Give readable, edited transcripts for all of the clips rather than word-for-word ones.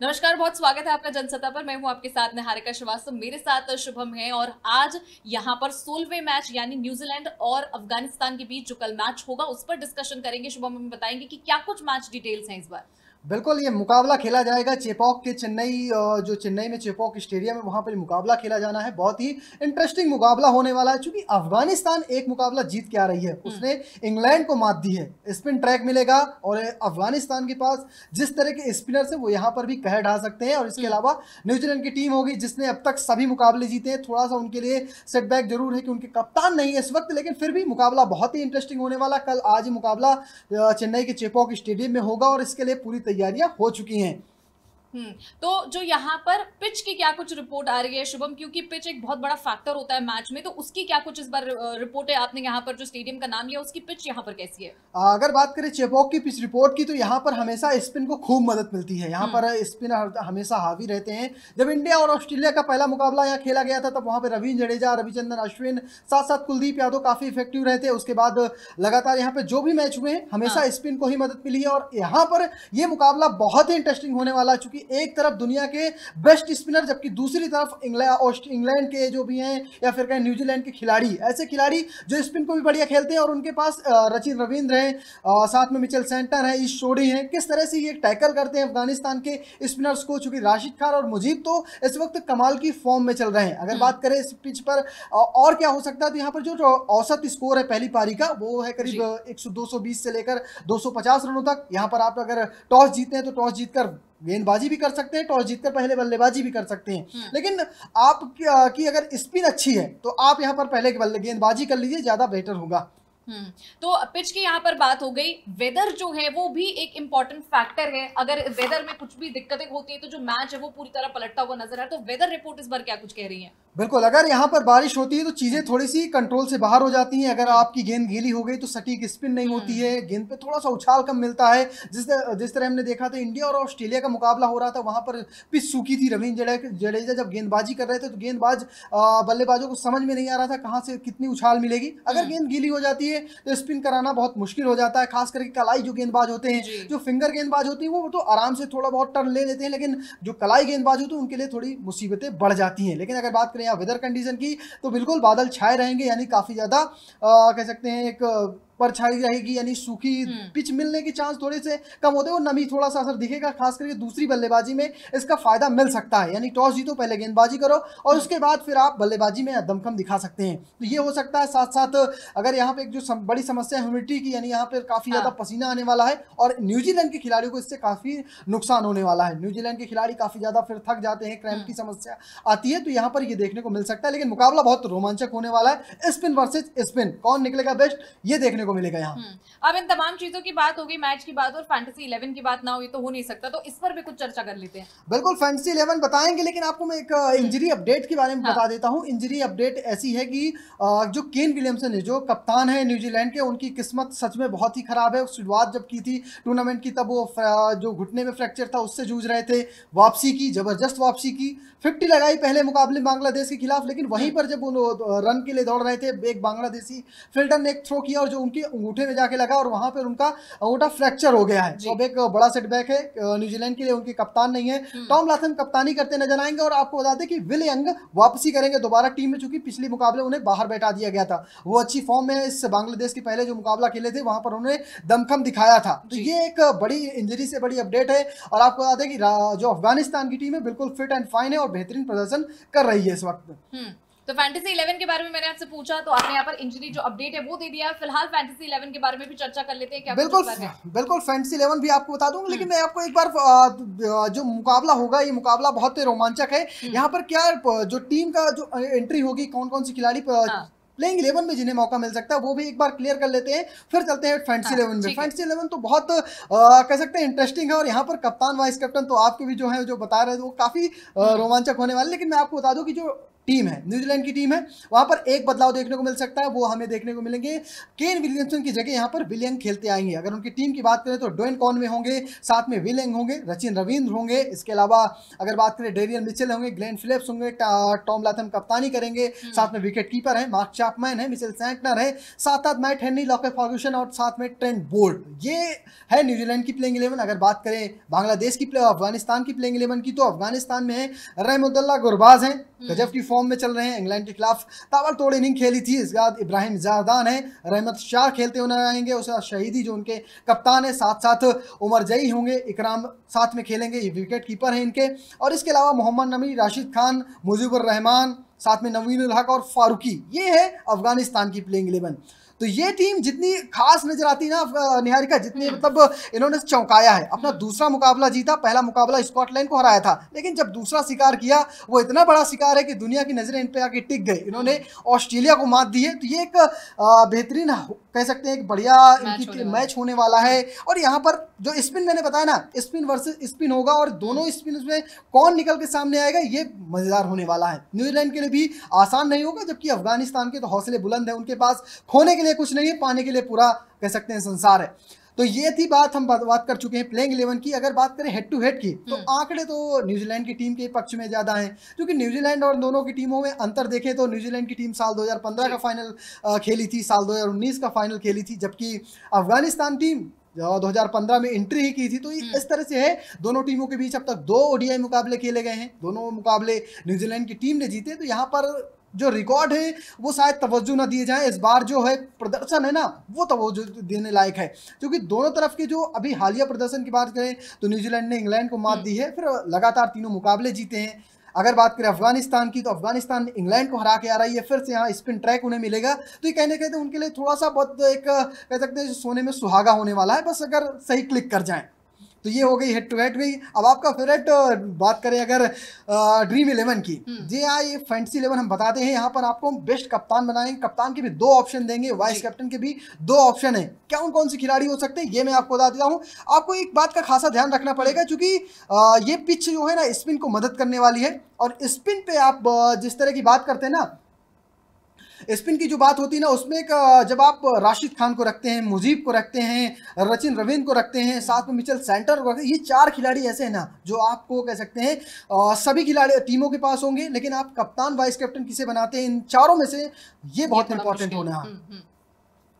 नमस्कार, बहुत स्वागत है आपका जनसत्ता पर। मैं हूं आपके साथ निहारिका श्रीवास्तव, मेरे साथ शुभम है और आज यहां पर 16वें मैच यानी न्यूजीलैंड और अफगानिस्तान के बीच जो कल मैच होगा उस पर डिस्कशन करेंगे। शुभम हमें बताएंगे कि क्या कुछ मैच डिटेल्स हैं इस बार। बिल्कुल, ये मुकाबला खेला जाएगा चेपॉक के जो चेन्नई में चेपॉक स्टेडियम है वहाँ पर मुकाबला खेला जाना है। बहुत ही इंटरेस्टिंग मुकाबला होने वाला है क्योंकि अफगानिस्तान एक मुकाबला जीत के आ रही है, उसने इंग्लैंड को मात दी है। स्पिन ट्रैक मिलेगा और अफगानिस्तान के पास जिस तरह के स्पिनर्स हैं वो यहाँ पर भी कहर ढा सकते हैं। और इसके अलावा न्यूजीलैंड की टीम होगी जिसने अब तक सभी मुकाबले जीते हैं। थोड़ा सा उनके लिए सेटबैक जरूर है कि उनके कप्तान नहीं है इस वक्त, लेकिन फिर भी मुकाबला बहुत ही इंटरेस्टिंग होने वाला। कल आज ही मुकाबला चेन्नई के चेपॉक स्टेडियम में होगा और इसके लिए पूरी तैयारियां हो चुकी हैं। तो जो यहाँ पर पिच की क्या कुछ रिपोर्ट आ रही है शुभम, क्योंकि पिच एक बहुत बड़ा फैक्टर होता है मैच में, तो उसकी क्या कुछ इस बार रिपोर्ट है? आपने यहाँ पर जो स्टेडियम का नाम लिया उसकी पिच यहाँ पर कैसी है? अगर बात करें चेपॉक की पिच रिपोर्ट की तो यहाँ पर हमेशा स्पिन को खूब मदद मिलती है। यहाँ पर स्पिन हमेशा हावी रहते हैं। जब इंडिया और ऑस्ट्रेलिया का पहला मुकाबला यहाँ खेला गया था तब वहाँ पर रवींद्र जडेजा, रविचंद्रन अश्विन, साथ साथ कुलदीप यादव काफी इफेक्टिव रहते हैं। उसके बाद लगातार यहाँ पे जो भी मैच हुए हैं हमेशा स्पिन को ही मदद मिली है। और यहाँ पर यह मुकाबला बहुत ही इंटरेस्टिंग होने वाला है क्योंकि एक तरफ दुनिया के बेस्ट स्पिनर जबकि दूसरी तरफ इंग्लैंड के जो भी हैं या फिर कहें न्यूजीलैंड के खिलाड़ी, ऐसे खिलाड़ी जो स्पिन को भी बढ़िया खेलते हैं। और उनके पास रचिन रविंद्र हैं, साथ में मिचेल सेंटर है, ईश शोरी हैं। किस तरह से ये टैकल करते हैं अफगानिस्तान के स्पिनर्स को, चूंकि राशिद खान और मुजीब तो इस वक्त कमाल की फॉर्म में चल रहे हैं। अगर बात करें इस पिच पर और क्या हो सकता है तो यहाँ पर जो औसत स्कोर है पहली पारी का वो है करीब 220 से लेकर 250 रनों तक। यहाँ पर आप अगर टॉस जीते हैं तो टॉस जीतकर गेंदबाजी भी कर सकते हैं, टॉस जीतकर पहले बल्लेबाजी भी कर सकते हैं। लेकिन आप की अगर स्पिन अच्छी है तो आप यहाँ पर पहले गेंदबाजी कर लीजिए, ज्यादा बेटर होगा। तो पिच की यहाँ पर बात हो गई। वेदर जो है वो भी एक इंपॉर्टेंट फैक्टर है। अगर वेदर में कुछ भी दिक्कतें होती है तो जो मैच है वो पूरी तरह पलटता हुआ नजर है। तो वेदर रिपोर्ट इस बार क्या कुछ कह रही है? बिल्कुल, अगर यहाँ पर बारिश होती है तो चीजें थोड़ी सी कंट्रोल से बाहर हो जाती हैं। अगर आपकी गेंद गीली हो गई तो सटीक स्पिन नहीं होती है, गेंद पे थोड़ा सा उछाल कम मिलता है। जिस तरह हमने देखा था इंडिया और ऑस्ट्रेलिया का मुकाबला हो रहा था वहां पर पिच सूखी थी। रवींद्र जडेजा जब गेंदबाजी कर रहे थे तो गेंदबाज बल्लेबाजों को समझ में नहीं आ रहा था कहाँ से कितनी उछाल मिलेगी। अगर गेंद गीली हो जाती है तो स्पिन कराना बहुत मुश्किल हो जाता है। खास करके कलाई जो गेंदबाज होते हैं, जो फिंगर गेंदबाज होती है वो तो आराम से थोड़ा बहुत टर्न ले लेते हैं, लेकिन जो कलाई गेंदबाज होते हैं उनके लिए थोड़ी मुसीबतें बढ़ जाती हैं। लेकिन अगर बात करें यहाँ वेदर कंडीशन की तो बिल्कुल बादल छाए रहेंगे, यानी काफी ज्यादा कह सकते हैं एक परछाई रहेगी, यानी सूखी पिच मिलने की चांस थोड़े से कम होते हैं और नमी थोड़ा सा असर दिखेगा। खास करके दूसरी बल्लेबाजी में इसका फायदा मिल सकता है, यानी टॉस जीतो पहले गेंदबाजी करो और उसके बाद फिर आप बल्लेबाजी में दमखम दिखा सकते हैं। तो ये हो सकता है। साथ साथ अगर यहाँ पे एक जो बड़ी समस्या है ह्यूमिडिटी की, यानी यहाँ पे काफी ज्यादा पसीना आने वाला है और न्यूजीलैंड के खिलाड़ियों को इससे काफी नुकसान होने वाला है। न्यूजीलैंड के खिलाड़ी काफी ज्यादा फिर थक जाते हैं, क्रैम्प की समस्या आती है, तो यहाँ पर ये देखने को मिल सकता है। लेकिन मुकाबला बहुत रोमांचक होने वाला है। स्पिन वर्सेज स्पिन, कौन निकलेगा बेस्ट, ये देखने को मिलेगा यहाँ। अब इन तमाम चीजों की बात होगी, मैच की बात, और फैंटेसी 11 की बात ना हो ये तो हो नहीं सकता। तो इस पर भी कुछ चर्चा कर लेते हैं। बिल्कुल, फैंटेसी 11 बताएंगे, लेकिन आपको मैं एक इंजरी अपडेट के बारे में बता देता हूं। इंजरी अपडेट ऐसी है कि जो केन विलियमसन है जो कप्तान है न्यूजीलैंड के, उनकी किस्मत सच में बहुत ही खराब है। शुरुआत जब की थी टूर्नामेंट की तब वो जो घुटने में फ्रैक्चर था उससे जूझ रहे थे। वापसी की, जबरदस्त वापसी की, 50 लगाई पहले मुकाबले बांग्लादेश के खिलाफ, लेकिन वहीं पर जब वो रन के लिए दौड़ रहे थे एक बांग्लादेशी फील्डर ने एक थ्रो किया और जो उनके अंगूठे में जाके लगा और वहां पर उनका अंगूठा फ्रैक्चर हो गया है। तो अब एक बड़ा सेटबैक है न्यूजीलैंड के लिए। उनके कप्तान नहीं है, टॉम लाथम कप्तानी करते नजर आएंगे। और आपको बता दें कि विल यंग वापसी करेंगे दोबारा टीम में, चूंकि पिछले मुकाबले उन्हें बाहर बैठा दिया गया था। वो अच्छी फॉर्म में इस बांग्लादेश के पहले जो मुकाबला खेले थे वहां पर उन्होंने दमखम दिखाया था। तो ये एक बड़ी इंजरी से बड़ी अपडेट है। और आपको बता दें कि जो अफगानिस्तान की टीम है बिल्कुल फिट एंड फाइन है और बेहतरीन प्रदर्शन कर रही है इस वक्त। तो फैंटेसी 11 के बारे में मैंने आपसे पूछा तो आपने यहाँ पर इंजरी जो अपडेट है वो दे दिया। फिलहाल फैंटेसी 11 के बारे में भी चर्चा कर लेते हैं। क्या बिल्कुल फैंटेसी 11 भी आपको बता दूंगा, लेकिन मैं आपको एक बार जो मुकाबला होगा ये मुकाबला बहुत ही रोमांचक है। यहाँ पर क्या जो टीम का जो एंट्री होगी, कौन कौन सी खिलाड़ी प्लेइंग 11 में जिन्हें मौका मिल सकता है वो भी एक बार क्लियर कर लेते हैं, फिर चलते हैं फैंटेसी 11 में। फैंटेसी 11 तो बहुत कह सकते हैं इंटरेस्टिंग है और यहाँ पर कप्तान वाइस कैप्टन तो आपके भी जो है जो बता रहे हैं वो काफी रोमांचक होने वाले। लेकिन मैं आपको बता दूं कि जो टीम है, न्यूजीलैंड की टीम है। वहां पर एक बदलाव देखने को मिल सकता है, वो हमें देखने को मिलेंगे केन विलियमसन की जगह यहाँ पर विल यंग खेलते आएंगे। अगर उनकी टीम की बात करें तो ड्वेन कॉनवे होंगे, साथ में विल यंग होंगे, रचिन रविंद्र होंगे, इसके अलावा अगर बात करें डेरियन मिचेल होंगे, ग्लेन फिलिप्स होंगे, टॉम लाथम कप्तानी करेंगे, साथ में विकेट कीपर है मार्क चैपमैन है, मिचेल सैंटनर है, साथ मैट हेनरी, लॉके फर्ग्यूसन और साथ में ट्रेंट बोल्ट। ये है न्यूजीलैंड की प्लेइंग 11। अगर बात करें बांग्लादेश की अफगानिस्तान की प्लेइंग 11 की, तो अफगानिस्तान में है रहमुल्लाह गुरबाज हैं, गजब की फॉर्म में चल रहे हैं, इंग्लैंड के खिलाफ ताबड़तोड़ इनिंग खेली थी। इसके बाद इब्राहिम जारदान है, रहमत शाह खेलते हुए नजर आएंगे, उसके बाद शहीदी जो उनके कप्तान है, साथ साथ उमर जई होंगे, इकराम साथ में खेलेंगे, ये विकेट कीपर हैं इनके। और इसके अलावा मोहम्मद नबी, राशिद खान, मुजीबुर रहमान, साथ में नवीनुल हक और फारूकी, ये है अफगानिस्तान की प्लेइंग 11। तो ये टीम जितनी खास नजर आती है ना निहारिका, जितनी मतलब इन्होंने चौंकाया है। अपना दूसरा मुकाबला जीता, पहला मुकाबला स्कॉटलैंड को हराया था, लेकिन जब दूसरा शिकार किया वो इतना बड़ा शिकार है कि दुनिया की नजरें इन पे आके टिक गई। इन्होंने ऑस्ट्रेलिया को मात दी है, तो ये एक बेहतरीन कह सकते हैं, एक बढ़िया इनकी मैच होने वाला है। और यहाँ पर जो स्पिन मैंने बताया ना, स्पिन वर्सेस स्पिन होगा और दोनों स्पिन में कौन निकल के सामने आएगा ये मजेदार होने वाला है। न्यूजीलैंड के लिए भी आसान नहीं होगा, जबकि अफगानिस्तान के तो हौसले बुलंद है, उनके पास खोने के लिए कुछ नहीं है, पाने के लिए पूरा कह सकते हैं संसार है। तो ये थी बात, हम बात कर चुके हैं प्लेइंग 11 की। अगर बात करें हेड टू हेड की, तो आंकड़े तो न्यूजीलैंड की टीम के पक्ष में ज्यादा हैं, क्योंकि न्यूजीलैंड और दोनों की टीमों में अंतर देखें तो न्यूजीलैंड की टीम साल 2015 का फाइनल खेली थी, साल 2019 का फाइनल खेली थी, जबकि अफगानिस्तान टीम 2015 में एंट्री ही की थी। तो इस तरह से है, दोनों टीमों के बीच अब तक 2 ओडीआई मुकाबले खेले गए हैं, दोनों मुकाबले न्यूजीलैंड की टीम ने जीते। तो यहाँ पर जो रिकॉर्ड है वो शायद तवज्जो ना दिए जाए, इस बार जो है प्रदर्शन है ना वो तवज्जो देने लायक है, क्योंकि दोनों तरफ के जो अभी हालिया प्रदर्शन की बात करें तो न्यूजीलैंड ने इंग्लैंड को मात दी है, फिर लगातार 3 मुकाबले जीते हैं। अगर बात करें अफगानिस्तान की, तो अफगानिस्तान इंग्लैंड को हरा के आ रही है, फिर से यहाँ स्पिन ट्रैक उन्हें मिलेगा। तो ये कहते हैं उनके लिए थोड़ा सा बहुत एक कह सकते हैं सोने में सुहागा होने वाला है, बस अगर सही क्लिक कर जाएं। तो ये हो गई हेड टू हेड गई। अब आपका फेवरेट बात करें अगर ड्रीम 11 की, जी हाँ, ये फैंटेसी 11 हम बताते हैं। यहाँ पर आपको बेस्ट कप्तान बनाएंगे, कप्तान के भी 2 ऑप्शन देंगे, वाइस कैप्टन के भी 2 ऑप्शन है। कौन से खिलाड़ी हो सकते हैं ये मैं आपको बता देता हूँ। आपको एक बात का खासा ध्यान रखना पड़ेगा, क्योंकि ये पिच जो है ना स्पिन को मदद करने वाली है, और स्पिन पे आप जिस तरह की बात करते हैं ना, स्पिन की जो बात होती है ना, उसमें जब आप राशिद खान को रखते हैं, मुजीब को रखते हैं, रचिन रविंद्र को रखते हैं, साथ में मिचेल सैंटनर को रखते हैं, ये 4 खिलाड़ी ऐसे हैं ना जो आपको कह सकते हैं सभी खिलाड़ी टीमों के पास होंगे, लेकिन आप कप्तान वाइस कैप्टन किसे बनाते हैं इन चारों में से, ये बहुत इंपॉर्टेंट होना है।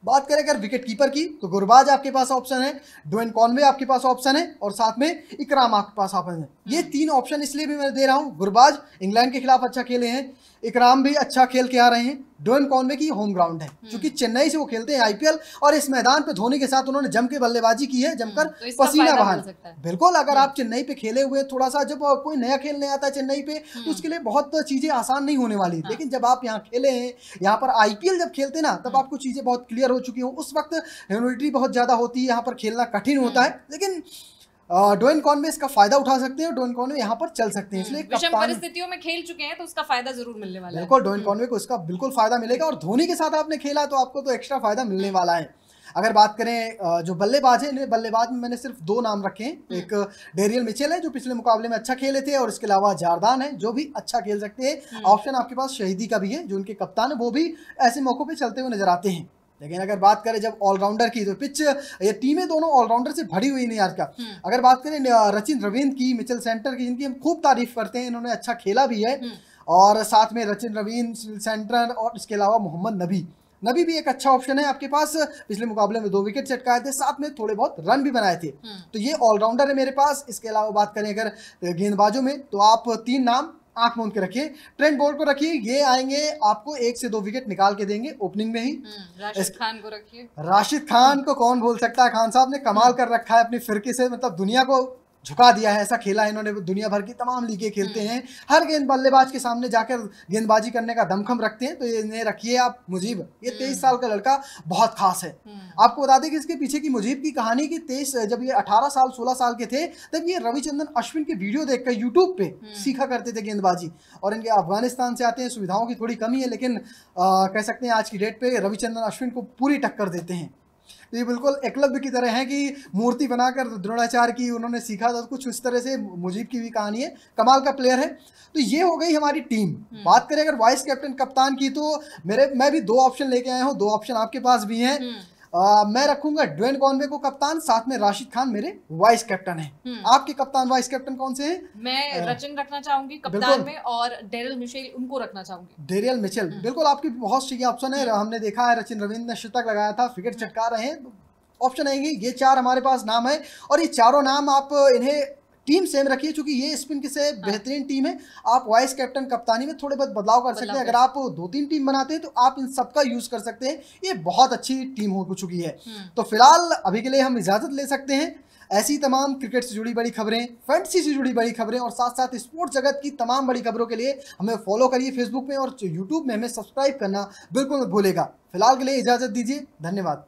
बात करें अगर विकेट कीपर की, तो गुरबाज आपके पास ऑप्शन है, ड्वेन कॉनवे आपके पास ऑप्शन है, और साथ में इकराम आपके पास ऑप्शन है। ये 3 ऑप्शन इसलिए भी मैं दे रहा हूँ, गुरबाज इंग्लैंड के खिलाफ अच्छा खेले हैं, इकराम भी अच्छा खेल के आ रहे हैं, ड्वेन कॉनवे की होम ग्राउंड है, क्योंकि चेन्नई से वो खेलते हैं आईपीएल, और इस मैदान पे धोनी के साथ उन्होंने जम के बल्लेबाजी की है, जमकर तो पसीना बहाना। बिल्कुल, अगर आप चेन्नई पे खेले हुए, थोड़ा सा जब कोई नया खेलने आता है चेन्नई पे, तो उसके लिए बहुत चीजें आसान नहीं होने वाली, लेकिन जब आप यहाँ खेले हैं, यहाँ पर आईपीएल जब खेलते ना, तब आपको चीजें बहुत क्लियर हो चुकी हों। उस वक्त ह्यूमिडिटी बहुत ज्यादा होती है, यहाँ पर खेलना कठिन होता है, लेकिन ड्वेन कॉनवे इसका फायदा उठा सकते हैं, ड्वेन कॉनवे यहाँ पर चल सकते हैं, इसलिए विषम परिस्थितियों में खेल चुके हैं तो उसका फायदा जरूर मिलने वाला है। बिल्कुल, ड्वेन कॉनवे को इसका बिल्कुल फायदा मिलेगा, और धोनी के साथ आपने खेला तो आपको तो एक्स्ट्रा फायदा मिलने वाला है। अगर बात करें जो बल्लेबाज है, बल्लेबाज में मैंने सिर्फ 2 नाम रखे हैं, एक डेरियल मिचेल है जो पिछले मुकाबले में अच्छा खेले थे, और इसके अलावा जारदान है जो भी अच्छा खेल सकते हैं। ऑप्शन आपके पास शहीदी का भी है जो उनके कप्तान है, वो भी ऐसे मौकों पर चलते हुए नजर आते हैं। लेकिन अगर बात करें जब ऑलराउंडर की, तो पिच ये टीमें दोनों ऑलराउंडर से भरी हुई नहीं आज का। अगर बात करें रचिन रविंद्र की, मिचेल सैंटनर की, जिनकी हम खूब तारीफ करते हैं, इन्होंने अच्छा खेला भी है, और साथ में रचिन रविंद्र, सैंटनर, और इसके अलावा मोहम्मद नबी भी एक अच्छा ऑप्शन है आपके पास। पिछले मुकाबले में 2 विकेट चटकाए थे, साथ में थोड़े बहुत रन भी बनाए थे, तो ये ऑलराउंडर है मेरे पास। इसके अलावा बात करें अगर गेंदबाजों में, तो आप 3 नाम आंख मूंद के रखिए। ट्रेंट बोल्ट को रखिए, ये आएंगे आपको 1 से 2 विकेट निकाल के देंगे ओपनिंग में ही। राशिद खान को रखिए। राशिद खान को कौन भूल सकता है, खान साहब ने कमाल कर रखा है अपनी फिरकी से, मतलब दुनिया को झुका दिया है, ऐसा खेला है इन्होंने, दुनिया भर की तमाम लीगें खेलते हैं, हर गेंद बल्लेबाज के सामने जाकर गेंदबाजी करने का दमखम रखते हैं। तो ये इन्हें रखिए आप। मुजीब, ये 23 साल का लड़का बहुत खास है। आपको बता दें कि इसके पीछे की मुजीब की कहानी की 23 जब ये 18 साल 16 साल के थे, तब ये रविचंद्रन अश्विन की वीडियो देखकर यूट्यूब पे सीखा करते थे गेंदबाजी, और इनके अफगानिस्तान से आते हैं, सुविधाओं की थोड़ी कमी है, लेकिन कह सकते हैं आज की डेट पे रविचंद्रन अश्विन को पूरी टक्कर देते हैं। तो ये बिल्कुल एकलव्य की तरह है कि मूर्ति बनाकर द्रोणाचार्य की उन्होंने सीखा था, कुछ उस तरह से मुजीब की भी कहानी है। कमाल का प्लेयर है। तो ये हो गई हमारी टीम। बात करें अगर वाइस कैप्टन कप्तान की, तो मैं भी 2 ऑप्शन लेके आया हूँ, 2 ऑप्शन आपके पास भी हैं। मैं रखूंगा ड्वेन कॉनवे को कप्तान, साथ में राशिद खान मेरे वाइस कैप्टन हैं। आपके कप्तान वाइस कैप्टन कौन से हैं? मैं रचिन रखना चाहूंगी कप्तान में, और डेरियल मिशेल उनको रखना चाहूंगी। डेरियल मिचेल, बिल्कुल आपकी बहुत सही ऑप्शन है। हमने देखा है रचिन रविंद्र ने शतक लगाया था, विकेट चटका रहे हैं। ऑप्शन आएंगे ये 4 हमारे पास नाम है, और ये चारों नाम आप इन्हें टीम सेम रखिए, क्योंकि ये स्पिन की से बेहतरीन टीम है। आप वाइस कैप्टन कप्तानी में थोड़े बहुत बदलाव कर सकते हैं। अगर आप 2-3 टीम बनाते हैं तो आप इन सबका यूज कर सकते हैं। ये बहुत अच्छी टीम हो चुकी है। तो फिलहाल अभी के लिए हम इजाजत ले सकते हैं। ऐसी तमाम क्रिकेट से जुड़ी बड़ी खबरें, फैंटेसी से जुड़ी बड़ी खबरें और साथ साथ स्पोर्ट्स जगत की तमाम बड़ी खबरों के लिए हमें फॉलो करिए फेसबुक में, और यूट्यूब में हमें सब्सक्राइब करना बिल्कुल मत भूलेगा। फिलहाल के लिए इजाजत दीजिए, धन्यवाद।